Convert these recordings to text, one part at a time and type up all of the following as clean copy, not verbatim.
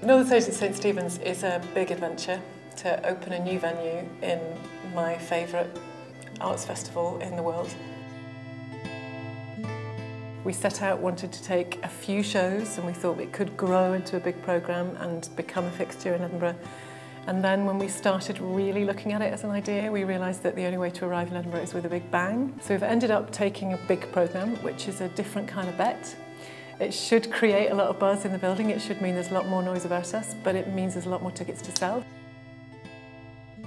Northern Stage at St Stephen's is a big adventure to open a new venue in my favourite arts festival in the world. We set out wanting to take a few shows and we thought it could grow into a big programme and become a fixture in Edinburgh. And then when we started really looking at it as an idea, we realised that the only way to arrive in Edinburgh is with a big bang. So we've ended up taking a big programme, which is a different kind of bet. It should create a lot of buzz in the building, it should mean there's a lot more noise about us, but it means there's a lot more tickets to sell.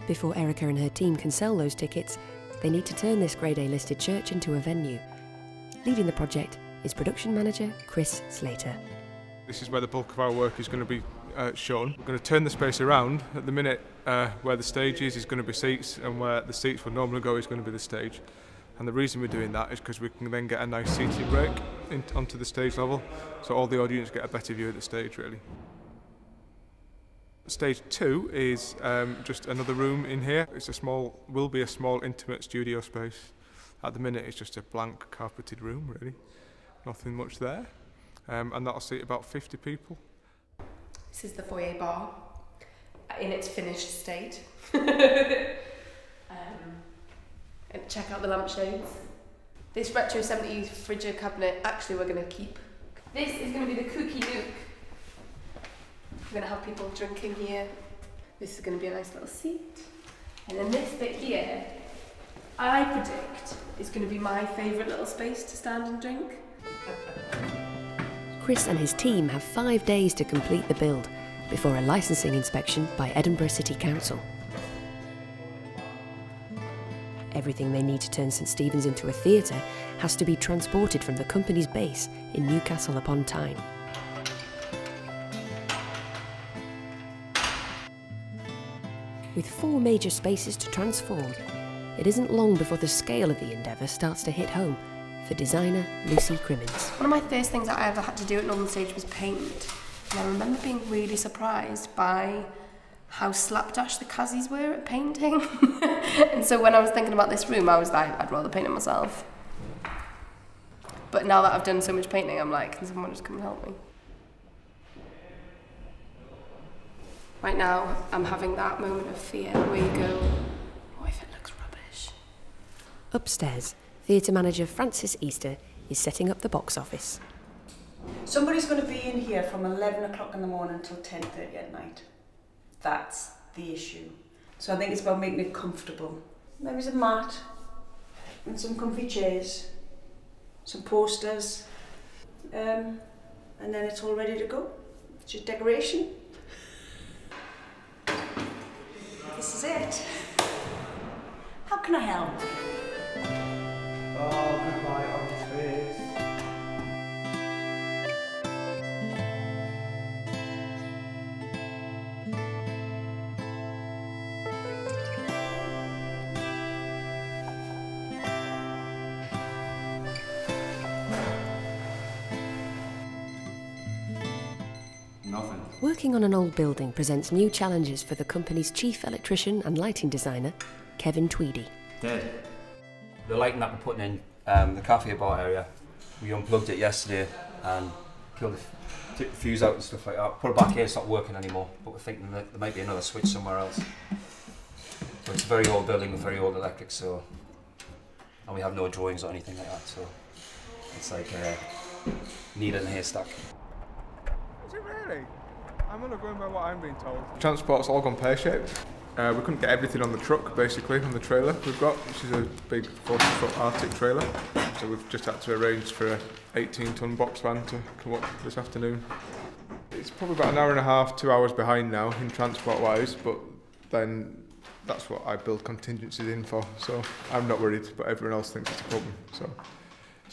Before Erica and her team can sell those tickets, they need to turn this Grade A listed church into a venue. Leading the project is production manager Chris Slater. This is where the bulk of our work is going to be shown. We're going to turn the space around. At the minute, where the stage is going to be seats, and where the seats would normally go is going to be the stage. And the reason we're doing that is because we can then get a nice seating break onto the stage level, so all the audience get a better view of the stage, really. Stage 2 is just another room in here. Will be a small intimate studio space. At the minute it's just a blank carpeted room, really. Nothing much there. And that'll seat about 50 people. This is the foyer bar in its finished state. And check out the lampshades. This retro 70s fridge cabinet actually we're going to keep. This is going to be the cookie nook. We're going to have people drinking here. This is going to be a nice little seat. And then this bit here, I predict, is going to be my favourite little space to stand and drink. Chris and his team have 5 days to complete the build before a licensing inspection by Edinburgh City Council. Everything they need to turn St Stephen's into a theatre has to be transported from the company's base in Newcastle upon Tyne. With 4 major spaces to transform, it isn't long before the scale of the endeavour starts to hit home for designer Lucy Crimmins. One of my first things that I ever had to do at Northern Stage was paint. And I remember being really surprised by how slapdash the Kazis were at painting. And so when I was thinking about this room, I was like, I'd rather paint it myself. But now that I've done so much painting, I'm like, can someone just come and help me? Right now, I'm having that moment of fear where you go, what if it looks rubbish? Upstairs, theatre manager Francis Easter is setting up the box office. Somebody's going to be in here from 11 o'clock in the morning until 10:30 at night. That's the issue. So I think it's about making it comfortable. Maybe a mat and some comfy chairs, some posters, and then it's all ready to go. It's just decoration. This is it. How can I help? Oh, goodbye, orange face. Nothing. Working on an old building presents new challenges for the company's chief electrician and lighting designer, Kevin Tweedy. Dead. The lighting that we're putting in the cafe bar area, we unplugged it yesterday and took the fuse out and stuff like that. Put it back here, it's not working anymore, but we're thinking that there might be another switch somewhere else. So it's a very old building with very old electrics, and we have no drawings or anything like that, so it's like needle in a haystack. Is it really? I'm only going by what I'm being told. Transport's all gone pear-shaped. We couldn't get everything on the truck, basically, on the trailer we've got, which is a big 40-foot Arctic trailer. So we've just had to arrange for a 18-ton box van to come up this afternoon. It's probably about an hour and a half, 2 hours behind now in transport-wise, but then that's what I build contingencies in for. So I'm not worried, but everyone else thinks it's a problem. So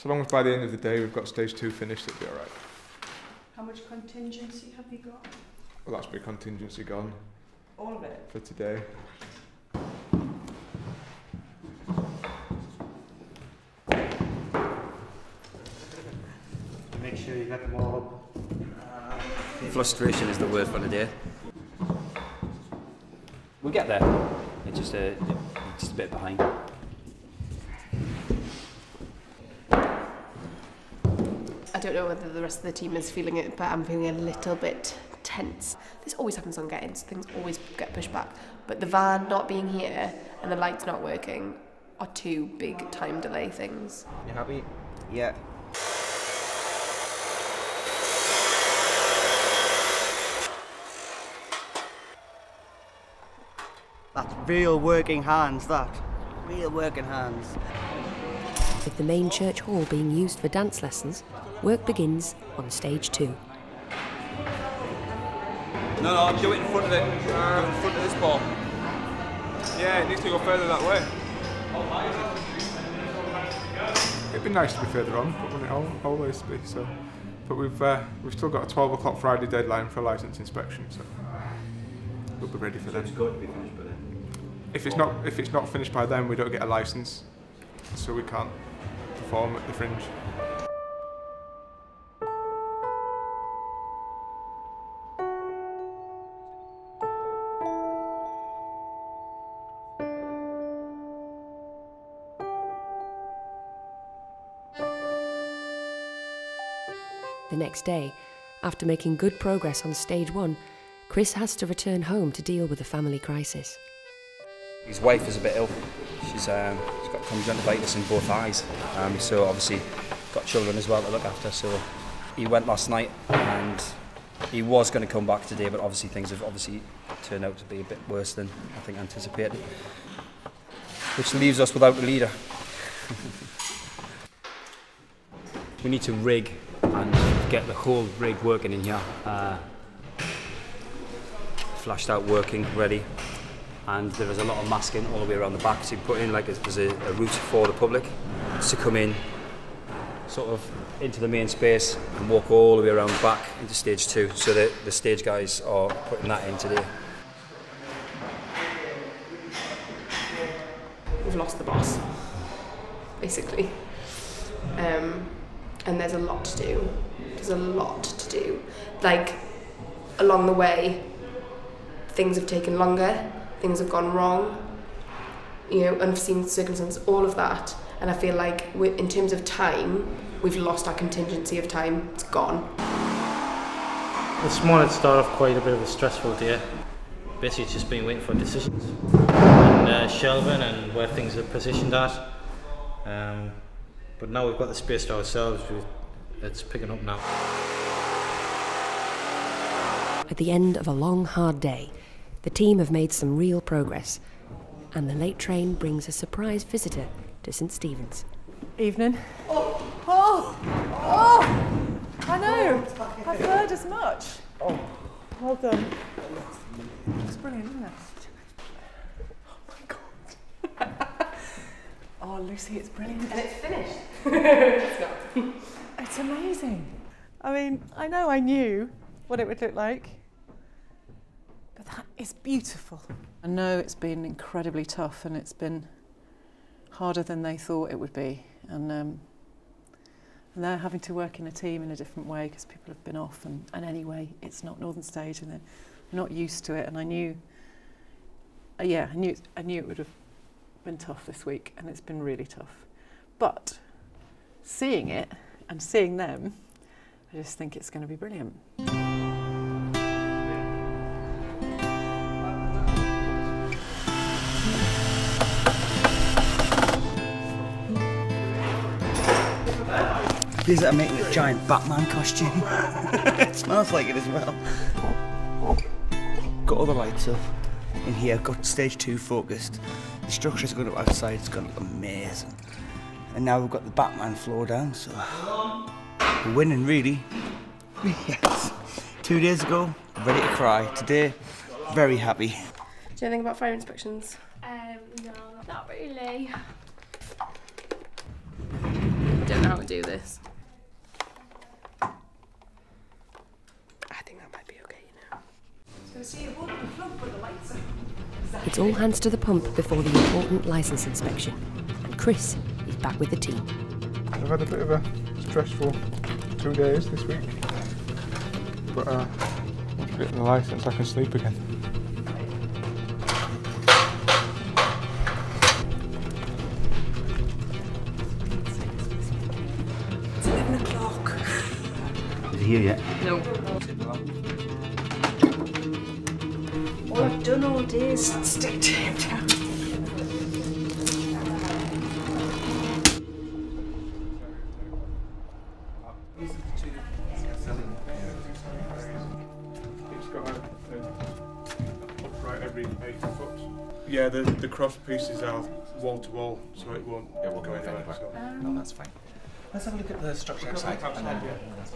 long as by the end of the day we've got stage 2 finished, it'll be all right. How much contingency have you got? Well, that's my contingency gone. All of it? For today. Make sure you get them all up. Frustration is the word for the day. We'll get there. It's just a bit behind. I don't know whether the rest of the team is feeling it, but I'm feeling a little bit tense. This always happens on get-ins, things always get pushed back. But the van not being here and the lights not working are two big time delay things. You happy? Yeah. That's real working hands, that. Real working hands. With the main church hall being used for dance lessons, work begins on stage 2. No, do it in front of it. Go in front of this ball. Yeah, it needs to go further that way. It'd be nice to be further on, but wouldn't it always be? So, but we've still got a 12 o'clock Friday deadline for licence inspection, so we'll be ready for that. It's got to be finished by then. If it's not finished by then, we don't get a licence, so we can't perform at the Fringe. The next day, after making good progress on stage 1, Chris has to return home to deal with a family crisis. His wife is a bit ill. She's got conjunctivitis in both eyes, so obviously got children as well to look after. So he went last night, and he was going to come back today, but obviously things have turned out to be a bit worse than I think anticipated, which leaves us without a leader. We need to rig and get the whole rig working in here, flashed out, working, ready. And there is a lot of masking all the way around the back, so you put in like there's a route for the public to come in sort of into the main space and walk all the way around the back into stage 2, so that the stage guys are putting that in today. We've lost the boss, basically. And there's a lot to do. There's a lot to do. Like, along the way, things have taken longer, things have gone wrong, you know, unforeseen circumstances, all of that. And I feel like in terms of time, we've lost our contingency of time. It's gone. This morning started off quite a bit of a stressful day. Basically, it's just been waiting for decisions and shelving and where things are positioned at. But now we've got the space to ourselves, it's picking up now. At the end of a long, hard day, the team have made some real progress, and the late train brings a surprise visitor to St Stephen's. Evening. Oh! I know! I've heard as much. Oh, well done. It's brilliant, isn't it? Oh my God. Oh, Lucy, it's brilliant. And it's finished. It's not. It's amazing. I mean, I know I knew what it would look like, but that is beautiful. I know it's been incredibly tough, and it's been harder than they thought it would be. And they're having to work in a team in a different way because people have been off, and anyway, it's not Northern Stage, and they're not used to it. And I knew, I knew it would have been tough this week, and it's been really tough. But seeing it and seeing them, I just think it's going to be brilliant. These are making a giant Batman costume. It smells like it as well. Got all the lights up in here, got stage 2 focused. The structure's going to outside, it's going to look amazing. And now we've got the Batman floor down, so we're winning really. Yes. 2 days ago, ready to cry. Today, very happy. Do you know anything about fire inspections? No, not really. I don't know how to do this. I think that might be okay, you know. It's all hands to the pump before the important licence inspection, and Chris is back with the team. I've had a bit of a stressful 2 days this week, but once we get the licence I can sleep again. Is he here yet? No. All I've done all day is stick tape down. It's got a upright every 8 foot. Yeah, the cross pieces are wall to wall, so it won't go anywhere. So. No, that's fine. Let's have a look at the structure outside. And then, yes.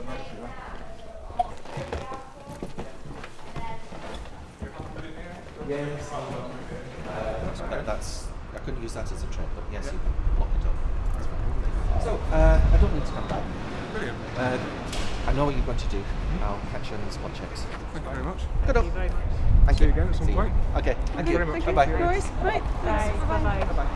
That's. I couldn't use that as a trick, but yes, you can block it up. That's fine. So I don't need to come back. Brilliant. I know what you're going to do. I'll catch you on the spot checks. Thank you very much. Good Thank you very much. Thank See you you again at some point. Okay. Thank you very much. Bye bye. No worries. Right. Thanks. Bye-bye. Bye bye.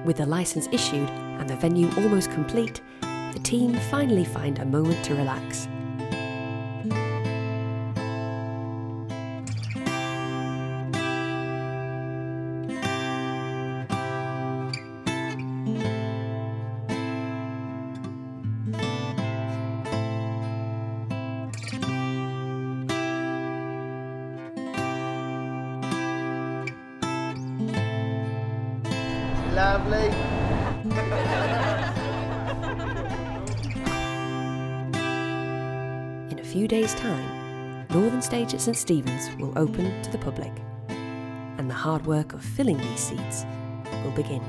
With the licence issued and the venue almost complete, the team finally find a moment to relax. Lovely. In a few days' time, Northern Stage at St Stephen's will open to the public, and the hard work of filling these seats will begin.